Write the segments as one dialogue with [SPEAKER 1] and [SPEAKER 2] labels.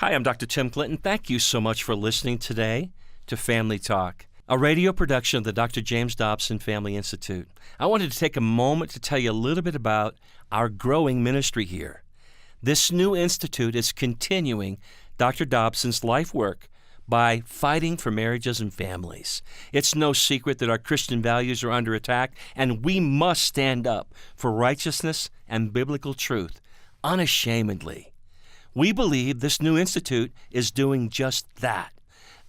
[SPEAKER 1] Hi, I'm Dr. Tim Clinton. Thank you so much for listening today to Family Talk, a radio production of the Dr. James Dobson Family Institute. I wanted to take a moment to tell you a little bit about our growing ministry here. This new institute is continuing Dr. Dobson's life work by fighting for marriages and families. It's no secret that our Christian values are under attack, and we must stand up for righteousness and biblical truth unashamedly. We believe this new institute is doing just that.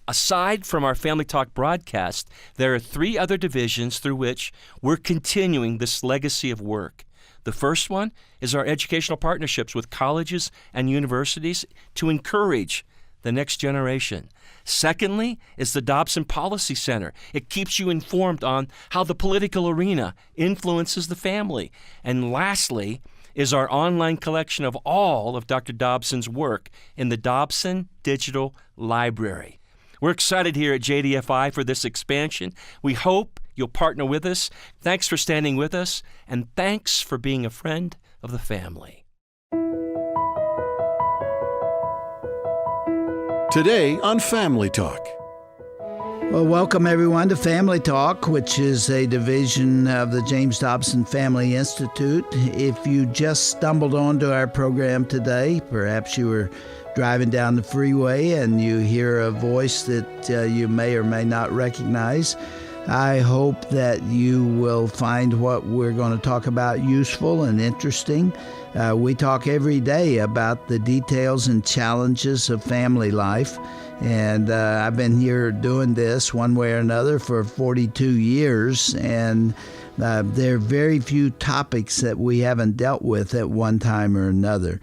[SPEAKER 1] Aside from our Family Talk broadcast, there are 3 other divisions through which we're continuing this legacy of work. The first one is our educational partnerships with colleges and universities to encourage the next generation. Secondly is the Dobson Policy Center. It keeps you informed on how the political arena influences the family. And lastly is our online collection of all of Dr. Dobson's work in the Dobson Digital Library. We're excited here at JDFI for this expansion. We hope you'll partner with us. Thanks for standing with us, and thanks for being a friend of the family.
[SPEAKER 2] Today on Family Talk.
[SPEAKER 3] Well, welcome everyone to Family Talk, which is a division of the James Dobson Family Institute. If you just stumbled onto our program today, perhaps you were driving down the freeway and you hear a voice that you may or may not recognize, I hope that you will find what we're going to talk about useful and interesting. We talk every day about the details and challenges of family life. And I've been here doing this one way or another for 42 years, and there are very few topics that we haven't dealt with at one time or another.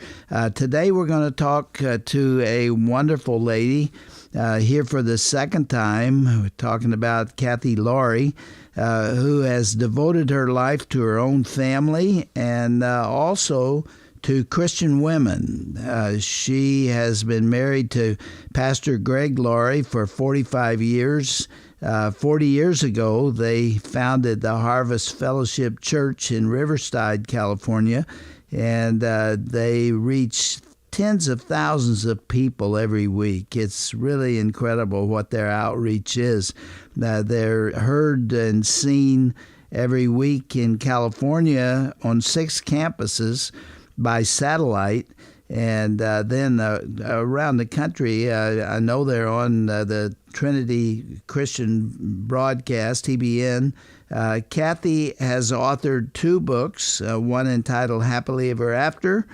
[SPEAKER 3] Today we're going to talk to a wonderful lady here for the second time. We're talking about Cathe Laurie, who has devoted her life to her own family and also to Christian women. She has been married to Pastor Greg Laurie for 45 years. 40 years ago, they founded the Harvest Fellowship Church in Riverside, California, and they reach tens of thousands of people every week. It's really incredible what their outreach is. They're heard and seen every week in California on 6 campuses by satellite, and then around the country. I know they're on the Trinity Christian broadcast, TBN. Cathe has authored 2 books, one entitled Happily Ever After.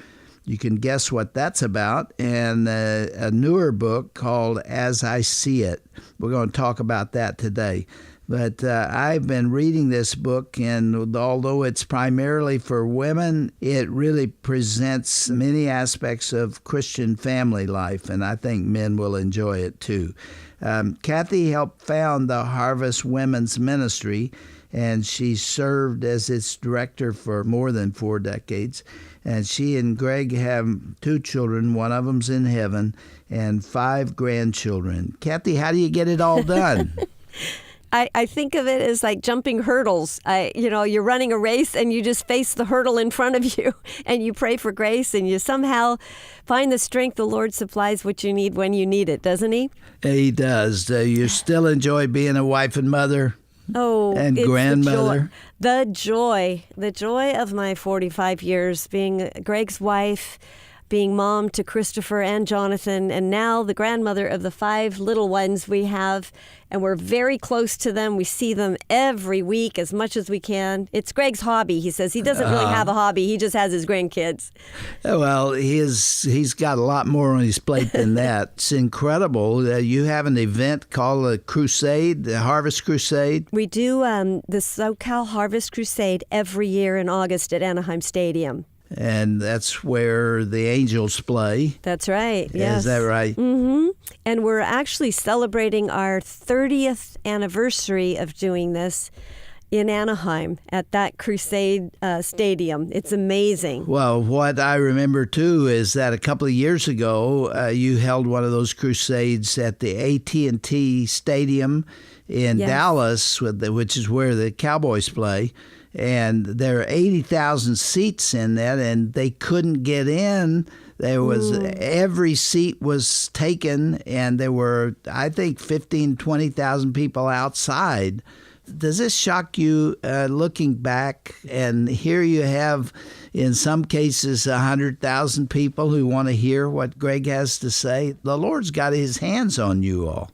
[SPEAKER 3] You can guess what that's about, and a newer book called As I See It. We're going to talk about that today. But I've been reading this book, and although it's primarily for women, it really presents many aspects of Christian family life, and I think men will enjoy it too. Cathe helped found the Harvest Women's Ministry, and she served as its director for more than 4 decades. And she and Greg have 2 children, one of them's in heaven, and 5 grandchildren. Cathe, how do you get it all done?
[SPEAKER 4] I think of it as like jumping hurdles. You're running a race and you just face the hurdle in front of you and you pray for grace and you somehow find the strength. The Lord supplies what you need when you need it, doesn't He?
[SPEAKER 3] He does. You still enjoy being a wife and mother? And grandmother?
[SPEAKER 4] The joy of my 45 years being Greg's wife, being mom to Christopher and Jonathan, and now the grandmother of the 5 little ones we have, and we're very close to them. We see them every week as much as we can. It's Greg's hobby. He says he doesn't really have a hobby. He just has his grandkids.
[SPEAKER 3] Well, he's got a lot more on his plate than that. It's incredible. You have an event called a crusade, the Harvest Crusade.
[SPEAKER 4] We do the SoCal Harvest Crusade every year in August at Anaheim Stadium.
[SPEAKER 3] And that's where the Angels play.
[SPEAKER 4] That's right, yes.
[SPEAKER 3] Is that right?
[SPEAKER 4] Mm-hmm. And we're actually celebrating our 30th anniversary of doing this in Anaheim at that Crusade Stadium. It's amazing.
[SPEAKER 3] Well, what I remember, too, is that a couple of years ago, you held one of those crusades at the AT&T Stadium in Dallas, which is where the Cowboys play. and there are 80,000 seats in that, and they couldn't get in. There was every seat was taken, and there were, I think, 15, 20,000 people outside. Does this shock you looking back? And here you have, in some cases, 100,000 people who want to hear what Greg has to say. The Lord's got his hands on you all.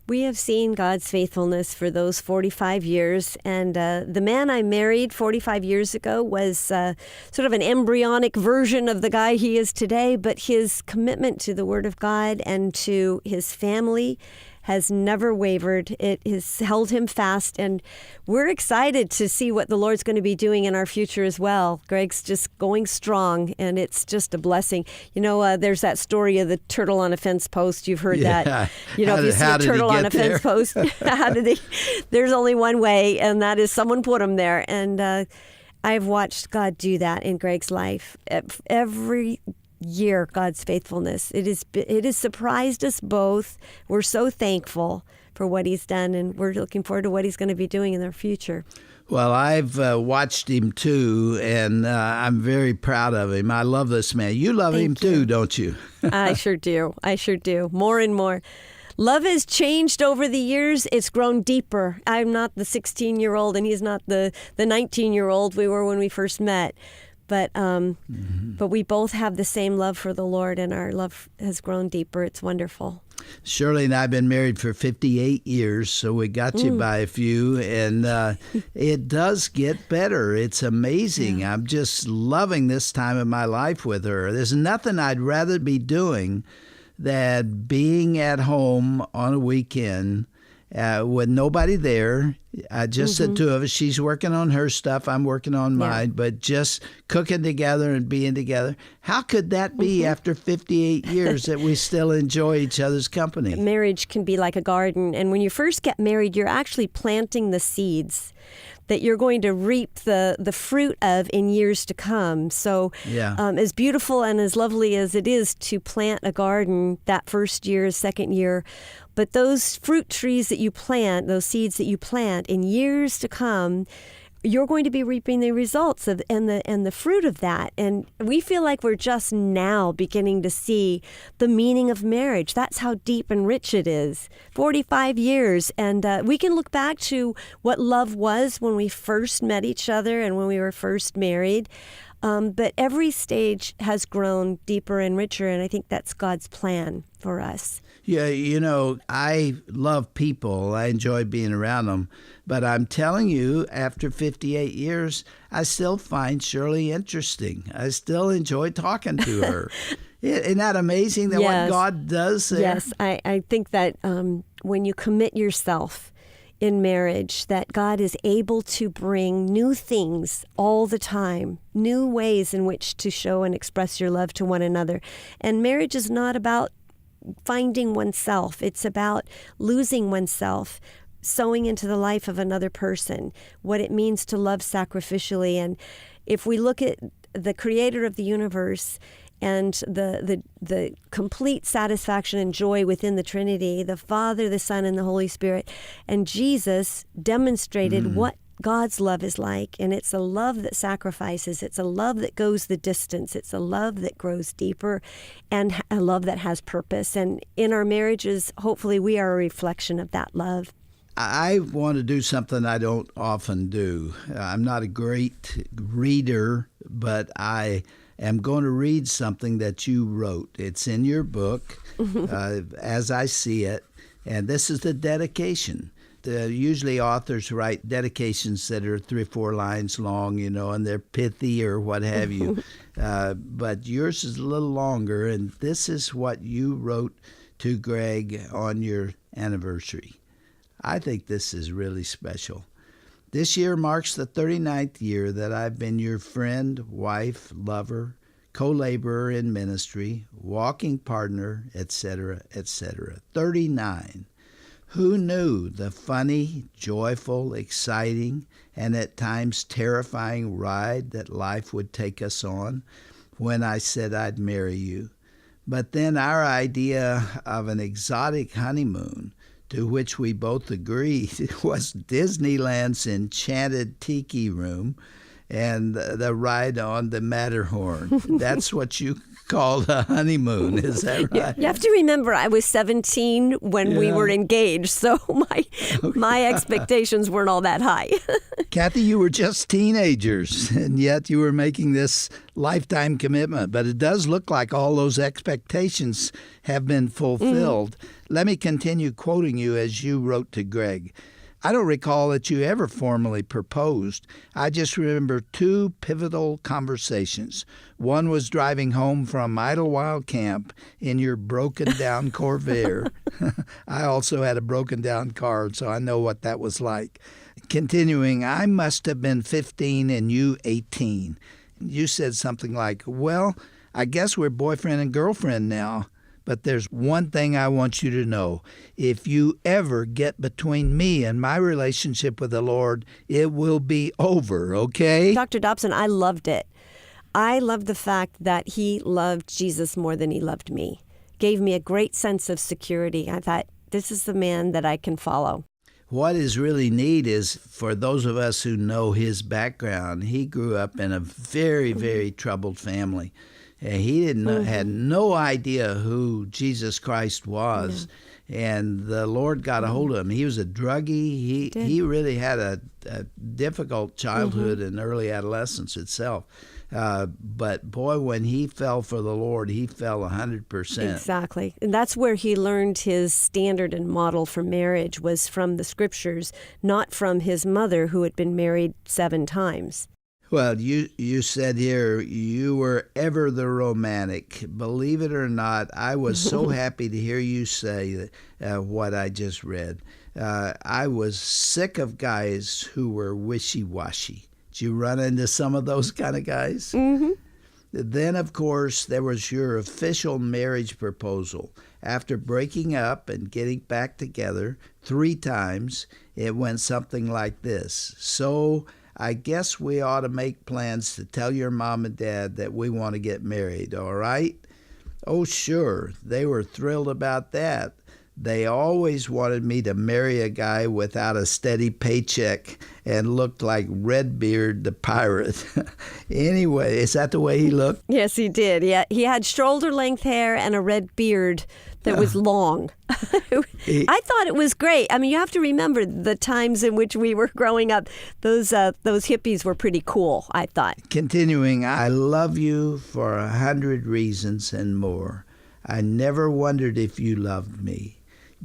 [SPEAKER 4] We have seen God's faithfulness for those 45 years. And the man I married 45 years ago was sort of an embryonic version of the guy he is today. But his commitment to the Word of God and to his family has never wavered. It has held him fast, and we're excited to see what the Lord's going to be doing in our future as well. Greg's just going strong, and it's just a blessing. You know, there's that story of the turtle on a fence post. You've heard that. You know, if you see a turtle on a fence post, there's only one way, and that is someone put him there. And I've watched God do that in Greg's life. Every year, God's faithfulness. It has surprised us both. We're so thankful for what he's done, and we're looking forward to what he's going to be doing in the future.
[SPEAKER 3] Well, I've watched him too, and I'm very proud of him. I love this man. You love him too, don't you?
[SPEAKER 4] I sure do. I sure do. More and more. Love has changed over the years. It's grown deeper. I'm not the 16-year-old, and he's not the 19-year-old we were when we first met. But we both have the same love for the Lord, and our love has grown deeper. It's wonderful.
[SPEAKER 3] Shirley and I have been married for 58 years, so we got you by a few, and it does get better. It's amazing. Yeah. I'm just loving this time of my life with her. There's nothing I'd rather be doing than being at home on a weekend with nobody there. Just the two of us. She's working on her stuff. I'm working on mine, but just cooking together and being together. How could that be after 58 years that we still enjoy each other's company?
[SPEAKER 4] Marriage can be like a garden. And when you first get married, you're actually planting the seeds that you're going to reap the fruit of in years to come. So as beautiful and as lovely as it is to plant a garden that first year, second year, but those fruit trees that you plant, those seeds that you plant in years to come, you're going to be reaping the results of and the fruit of that. And we feel like we're just now beginning to see the meaning of marriage. That's how deep and rich it is. 45 years. And we can look back to what love was when we first met each other and when we were first married. But every stage has grown deeper and richer, and I think that's God's plan for us.
[SPEAKER 3] Yeah, you know, I love people. I enjoy being around them. But I'm telling you, after 58 years, I still find Shirley interesting. I still enjoy talking to her. Isn't that amazing that what God does there?
[SPEAKER 4] Yes, I think that when you commit yourself in marriage, that God is able to bring new things all the time, new ways in which to show and express your love to one another. And marriage is not about finding oneself. It's about losing oneself, sowing into the life of another person, what it means to love sacrificially. And if we look at the creator of the universe and the complete satisfaction and joy within the Trinity, the Father, the Son, and the Holy Spirit, and Jesus demonstrated what God's love is like, and it's a love that sacrifices. It's a love that goes the distance. It's a love that grows deeper, and a love that has purpose. And in our marriages, hopefully we are a reflection of that love.
[SPEAKER 3] I want to do something I don't often do. I'm not a great reader, but I am going to read something that you wrote. It's in your book, as I see it, and this is the dedication. Usually authors write dedications that are 3 or 4 lines long, you know, and they're pithy or what have you. But yours is a little longer, and this is what you wrote to Greg on your anniversary. I think this is really special. This year marks the 39th year that I've been your friend, wife, lover, co-laborer in ministry, walking partner, etc., etc. 39. Who knew the funny, joyful, exciting, and at times terrifying ride that life would take us on when I said I'd marry you? But then our idea of an exotic honeymoon to which we both agreed was Disneyland's Enchanted Tiki Room and the ride on the Matterhorn. That's what you call a honeymoon, is that right?
[SPEAKER 4] You have to remember, I was 17 when we were engaged, so my expectations weren't all that high.
[SPEAKER 3] Cathe, you were just teenagers, and yet you were making this lifetime commitment. But it does look like all those expectations have been fulfilled. Let me continue quoting you as you wrote to Greg. I don't recall that you ever formally proposed. I just remember two pivotal conversations. One was driving home from Idlewild Camp in your broken-down Corvair. I also had a broken-down car, so I know what that was like. Continuing, I must have been 15 and you 18. You said something like, well, I guess we're boyfriend and girlfriend now. But there's one thing I want you to know. If you ever get between me and my relationship with the Lord, it will be over, okay?
[SPEAKER 4] Dr. Dobson, I loved it. I loved the fact that he loved Jesus more than he loved me. Gave me a great sense of security. I thought, this is the man that I can follow.
[SPEAKER 3] What is really neat is for those of us who know his background, he grew up in a very, very troubled family. He had no idea who Jesus Christ was, and the Lord got a hold of him. He was a druggie. He really had a difficult childhood and early adolescence itself. But boy, when he fell for the Lord, he fell 100%.
[SPEAKER 4] Exactly. And that's where he learned his standard and model for marriage was from the scriptures, not from his mother, who had been married 7 times.
[SPEAKER 3] Well, you said here you were ever the romantic. Believe it or not, I was so happy to hear you say what I just read. I was sick of guys who were wishy-washy. Did you run into some of those kind of guys? Mm-hmm. Then, of course, there was your official marriage proposal. After breaking up and getting back together 3 times, it went something like this. So I guess we ought to make plans to tell your mom and dad that we want to get married, all right? Oh, sure. They were thrilled about that. They always wanted me to marry a guy without a steady paycheck and looked like Redbeard the pirate. Anyway, is that the way he looked?
[SPEAKER 4] Yes, he did. Yeah, he had shoulder-length hair and a red beard that was long. I thought it was great. I mean, you have to remember the times in which we were growing up. Those hippies were pretty cool, I thought.
[SPEAKER 3] Continuing, I love you for 100 reasons and more. I never wondered if you loved me.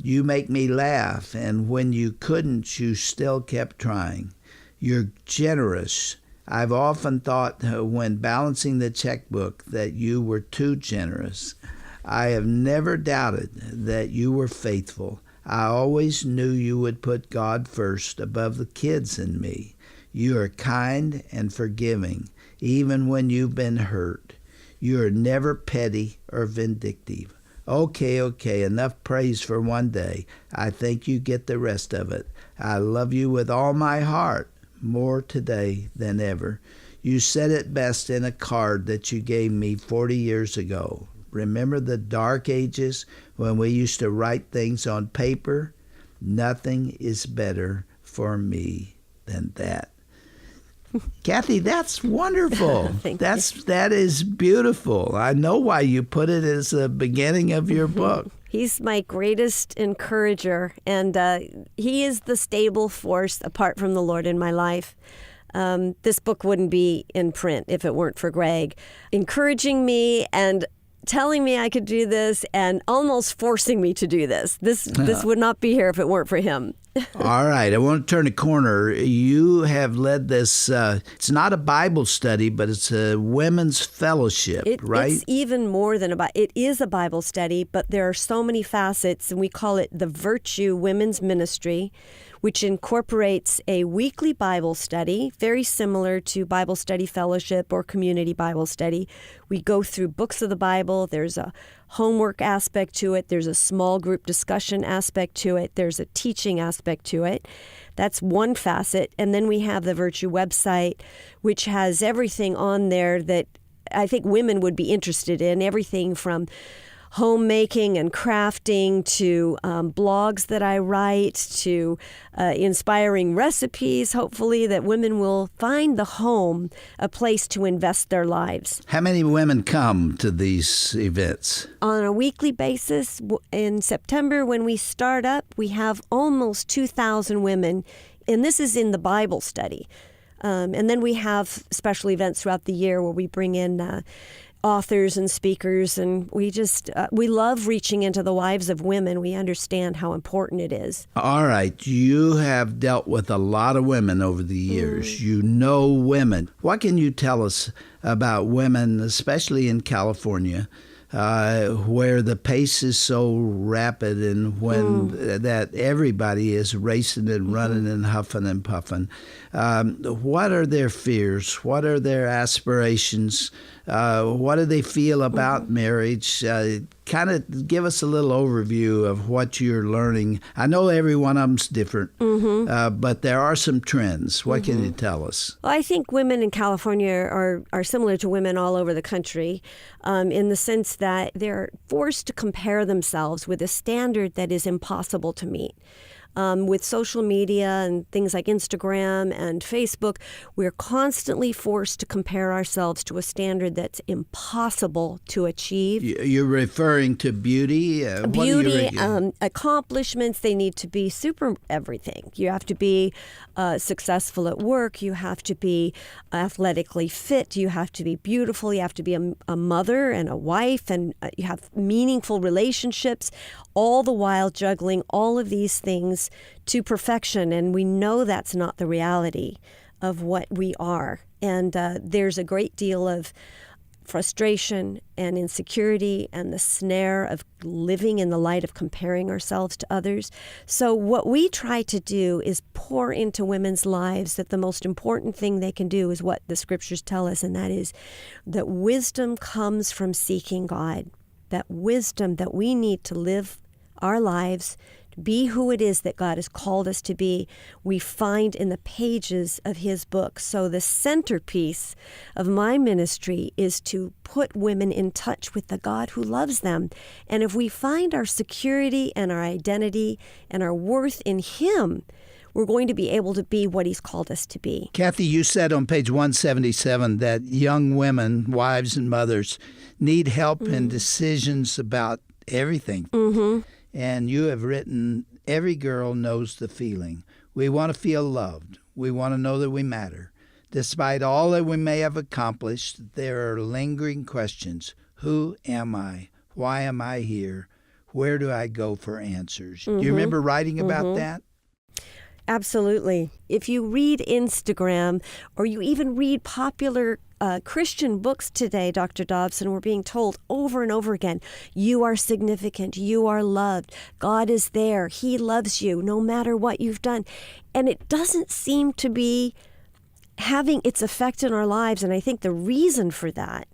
[SPEAKER 3] You make me laugh, and when you couldn't, you still kept trying. You're generous. I've often thought when balancing the checkbook that you were too generous. I have never doubted that you were faithful. I always knew you would put God first above the kids and me. You are kind and forgiving, even when you've been hurt. You are never petty or vindictive. Okay, enough praise for one day. I think you get the rest of it. I love you with all my heart, more today than ever. You said it best in a card that you gave me 40 years ago. Remember the dark ages when we used to write things on paper? Nothing is better for me than that. Cathe, that's wonderful. That is beautiful. I know why you put it as the beginning of your book.
[SPEAKER 4] He's my greatest encourager, and he is the stable force apart from the Lord in my life. This book wouldn't be in print if it weren't for Greg encouraging me and telling me I could do this and almost forcing me to do this. This would not be here if it weren't for him.
[SPEAKER 3] All right. I want to turn a corner. You have led this, it's not a Bible study, but it's a women's fellowship, right?
[SPEAKER 4] It's even more than it is a Bible study, but there are so many facets, and we call it the Virtue Women's Ministry, which incorporates a weekly Bible study, very similar to Bible Study Fellowship or Community Bible Study. We go through books of the Bible. There's a homework aspect to it. There's a small group discussion aspect to it. There's a teaching aspect to it. That's one facet. And then we have the Virtue website, which has everything on there that I think women would be interested in, everything from homemaking and crafting to blogs that I write to inspiring recipes, hopefully, that women will find the home a place to invest their lives.
[SPEAKER 3] How many women come to these events?
[SPEAKER 4] On a weekly basis, in September when we start up, we have almost 2,000 women, and this is in the Bible study. And then we have special events throughout the year where we bring in authors and speakers, and we love reaching into the lives of women. We understand how important it is.
[SPEAKER 3] All right, you have dealt with a lot of women over the years. You know women. What can you tell us about women, especially in California, where the pace is so rapid and when that everybody is racing and running and huffing and puffing? What are their fears? What are their aspirations? What do they feel about marriage? Kind of give us a little overview of what you're learning. I know every one of them's different, but there are some trends. What can you tell us?
[SPEAKER 4] Well, I think women in California are similar to women all over the country in the sense that they're forced to compare themselves with a standard that is impossible to meet. With social media and things like Instagram and Facebook, we're constantly forced to compare ourselves to a standard that's impossible to achieve.
[SPEAKER 3] You're referring to beauty?
[SPEAKER 4] Beauty, accomplishments. They need to be super everything. You have to be successful at work. You have to be athletically fit. You have to be beautiful. You have to be a mother and a wife, and you have meaningful relationships, all the while juggling all of these things to perfection. And we know that's not the reality of what we are. And there's a great deal of frustration and insecurity and the snare of living in the light of comparing ourselves to others. So what we try to do is pour into women's lives that the most important thing they can do is what the scriptures tell us, and that is that wisdom comes from seeking God. That wisdom that we need to live our lives, to be who it is that God has called us to be, we find in the pages of His book. So the centerpiece of my ministry is to put women in touch with the God who loves them. And if we find our security and our identity and our worth in Him, we're going to be able to be what He's called us to be.
[SPEAKER 3] Cathe, you said on page 177 that young women, wives and mothers, need help in decisions about everything. And you have written, every girl knows the feeling. We want to feel loved. We want to know that we matter. Despite all that we may have accomplished, there are lingering questions. Who am I? Why am I here? Where do I go for answers? Do you remember writing about that?
[SPEAKER 4] Absolutely. If you read Instagram or you even read popular Christian books today, Dr. Dobson, we're being told over and over again, you are significant, you are loved, God is there, He loves you no matter what you've done. And it doesn't seem to be having its effect in our lives. And I think the reason for that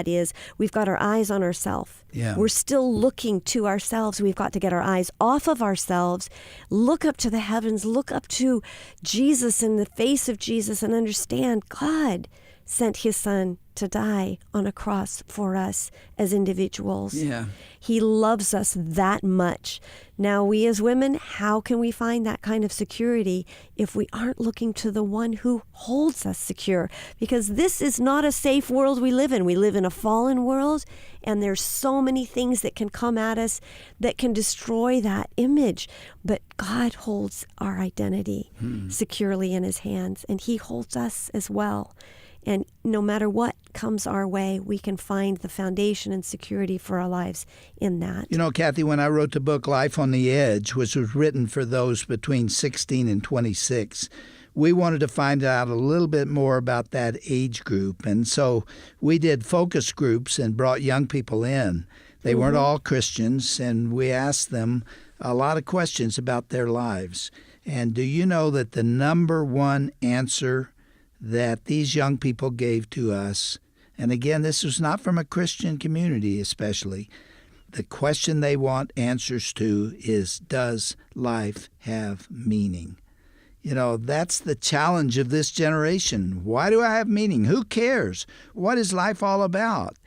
[SPEAKER 4] is we've got our eyes on ourselves. Yeah. We're still looking to ourselves. We've got to get our eyes off of ourselves, look up to the heavens, look up to Jesus and the face of Jesus, and understand God sent His Son to die on a cross for us as individuals. Yeah. He loves us that much. Now, we as women, how can we find that kind of security if we aren't looking to the one who holds us secure? Because this is not a safe world we live in. We live in a fallen world, and there's so many things that can come at us that can destroy that image. But God holds our identity securely in His hands, and He holds us as well. And no matter what comes our way, we can find the foundation and security for our lives in that. You know,
[SPEAKER 3] Cathe, when I wrote the book Life on the Edge, which was written for those between 16 and 26, we wanted to find out a little bit more about that age group. And so we did focus groups and brought young people in. They weren't all Christians, and we asked them a lot of questions about their lives. And do you know that the number one answer that these young people gave to us, and again, this was not from a Christian community especially, the question they want answers to is, does life have meaning? You know, that's the challenge of this generation. Why do I have meaning? Who cares? What is life all about?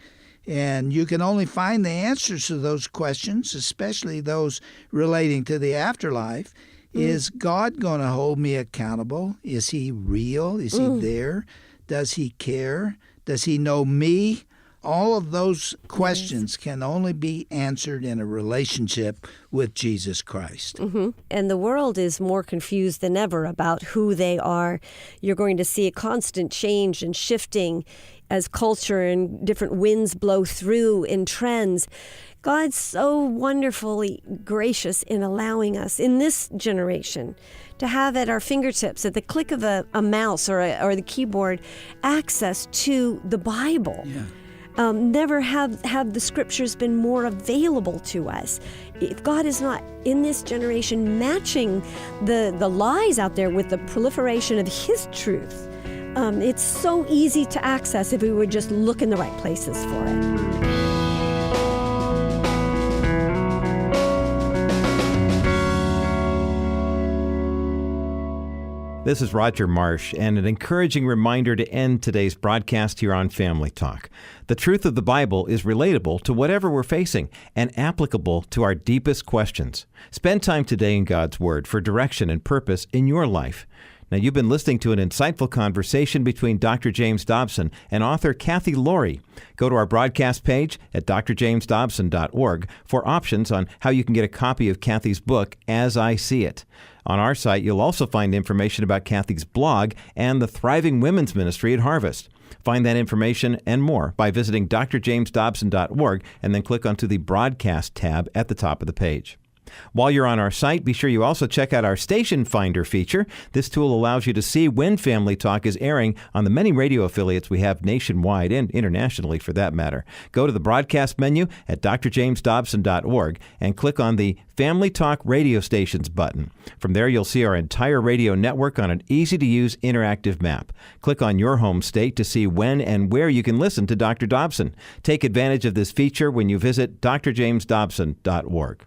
[SPEAKER 3] And you can only find the answers to those questions, especially those relating to the afterlife. Is God going to hold me accountable? Is He real? Is He there? Does He care? Does He know me? All of those questions can only be answered in a relationship with Jesus Christ.
[SPEAKER 4] And the world is more confused than ever about who they are. You're going to see a constant change and shifting as culture and different winds blow through in trends. God's so wonderfully gracious in allowing us in this generation to have at our fingertips, at the click of a mouse or the keyboard, access to the Bible. Never have the scriptures been more available to us. If God is not in this generation matching the lies out there with the proliferation of His truth, it's so easy to access if we would just look in the right places for it.
[SPEAKER 5] This is Roger Marsh, and an encouraging reminder to end today's broadcast here on Family Talk. The truth of the Bible is relatable to whatever we're facing and applicable to our deepest questions. Spend time today in God's Word for direction and purpose in your life. Now, you've been listening to an insightful conversation between Dr. James Dobson and author Cathe Laurie. Go to our broadcast page at drjamesdobson.org for options on how you can get a copy of Cathe's book, As I See It. On our site, you'll also find information about Cathe's blog and the Thriving Women's Ministry at Harvest. Find that information and more by visiting drjamesdobson.org and then click onto the Broadcast tab at the top of the page. While you're on our site, be sure you also check out our Station Finder feature. This tool allows you to see when Family Talk is airing on the many radio affiliates we have nationwide and internationally for that matter. Go to the broadcast menu at drjamesdobson.org and click on the Family Talk Radio Stations button. From there, you'll see our entire radio network on an easy-to-use interactive map. Click on your home state to see when and where you can listen to Dr. Dobson. Take advantage of this feature when you visit drjamesdobson.org.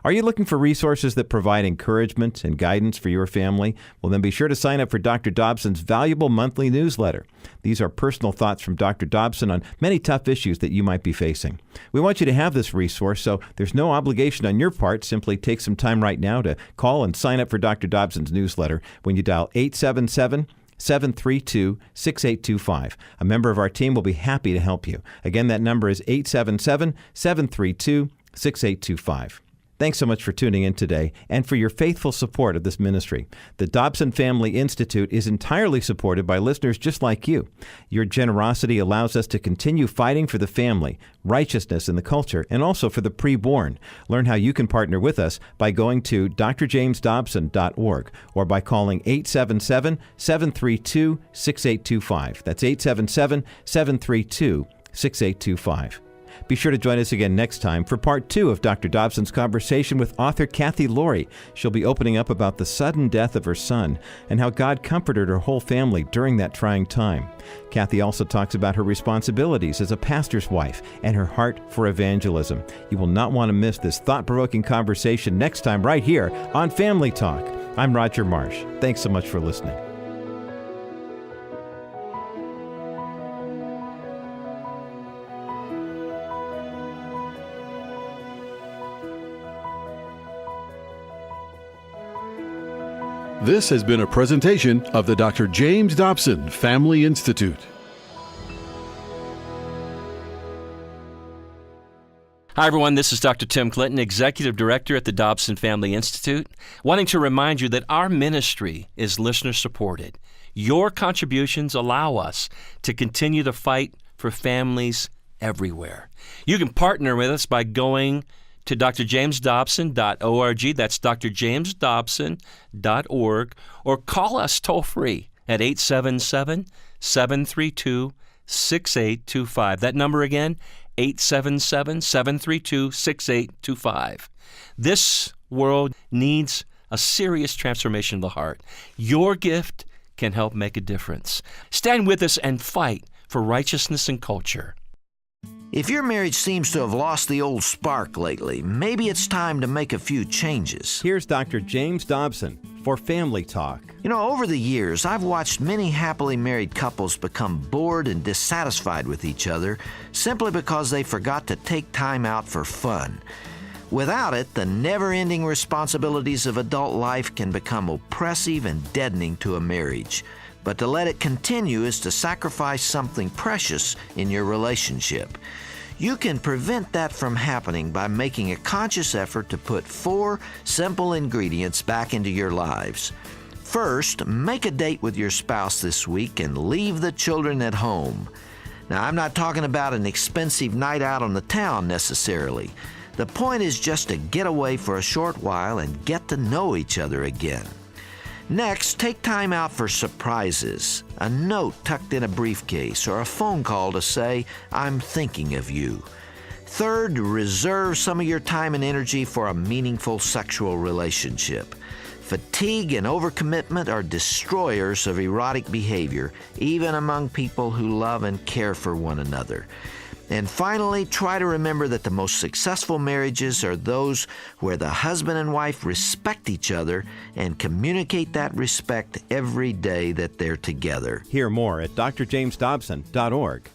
[SPEAKER 5] Are you looking for resources that provide encouragement and guidance for your family? Well, then be sure to sign up for Dr. Dobson's valuable monthly newsletter. These are personal thoughts from Dr. Dobson on many tough issues that you might be facing. We want you to have this resource, so there's no obligation on your part. Simply take some time right now to call and sign up for Dr. Dobson's newsletter when you dial 877-732-6825. A member of our team will be happy to help you. Again, that number is 877-732-6825. Thanks so much for tuning in today and for your faithful support of this ministry. The Dobson Family Institute is entirely supported by listeners just like you. Your generosity allows us to continue fighting for the family, righteousness in the culture, and also for the preborn. Learn how you can partner with us by going to drjamesdobson.org or by calling 877-732-6825. That's 877-732-6825. Be sure to join us again next time for part 2 of Dr. Dobson's conversation with author Cathe Laurie. She'll be opening up about the sudden death of her son and how God comforted her whole family during that trying time. Cathe also talks about her responsibilities as a pastor's wife and her heart for evangelism. You will not want to miss this thought-provoking conversation next time right here on Family Talk. I'm Roger Marsh. Thanks so much for listening.
[SPEAKER 2] This has been a presentation of the Dr. James Dobson Family Institute.
[SPEAKER 1] Hi, everyone. This is Dr. Tim Clinton, Executive Director at the Dobson Family Institute, wanting to remind you that our ministry is listener-supported. Your contributions allow us to continue the fight for families everywhere. You can partner with us by going to drjamesdobson.org. That's drjamesdobson.org. Or call us toll-free at 877-732-6825. That number again, 877-732-6825. This world needs a serious transformation of the heart. Your gift can help make a difference. Stand with us and fight for righteousness and culture.
[SPEAKER 6] If your marriage seems to have lost the old spark lately, maybe it's time to make a few changes.
[SPEAKER 5] Here's Dr. James Dobson, for Family Talk.
[SPEAKER 6] You know, over the years, I've watched many happily married couples become bored and dissatisfied with each other simply because they forgot to take time out for fun. Without it, the never-ending responsibilities of adult life can become oppressive and deadening to a marriage. But to let it continue is to sacrifice something precious in your relationship. You can prevent that from happening by making a conscious effort to put 4 simple ingredients back into your lives. First, make a date with your spouse this week and leave the children at home. Now, I'm not talking about an expensive night out on the town necessarily. The point is just to get away for a short while and get to know each other again. Next, take time out for surprises, a note tucked in a briefcase, or a phone call to say, "I'm thinking of you." Third, reserve some of your time and energy for a meaningful sexual relationship. Fatigue and overcommitment are destroyers of erotic behavior, even among people who love and care for one another. And finally, try to remember that the most successful marriages are those where the husband and wife respect each other and communicate that respect every day that they're together.
[SPEAKER 5] Hear more at drjamesdobson.org.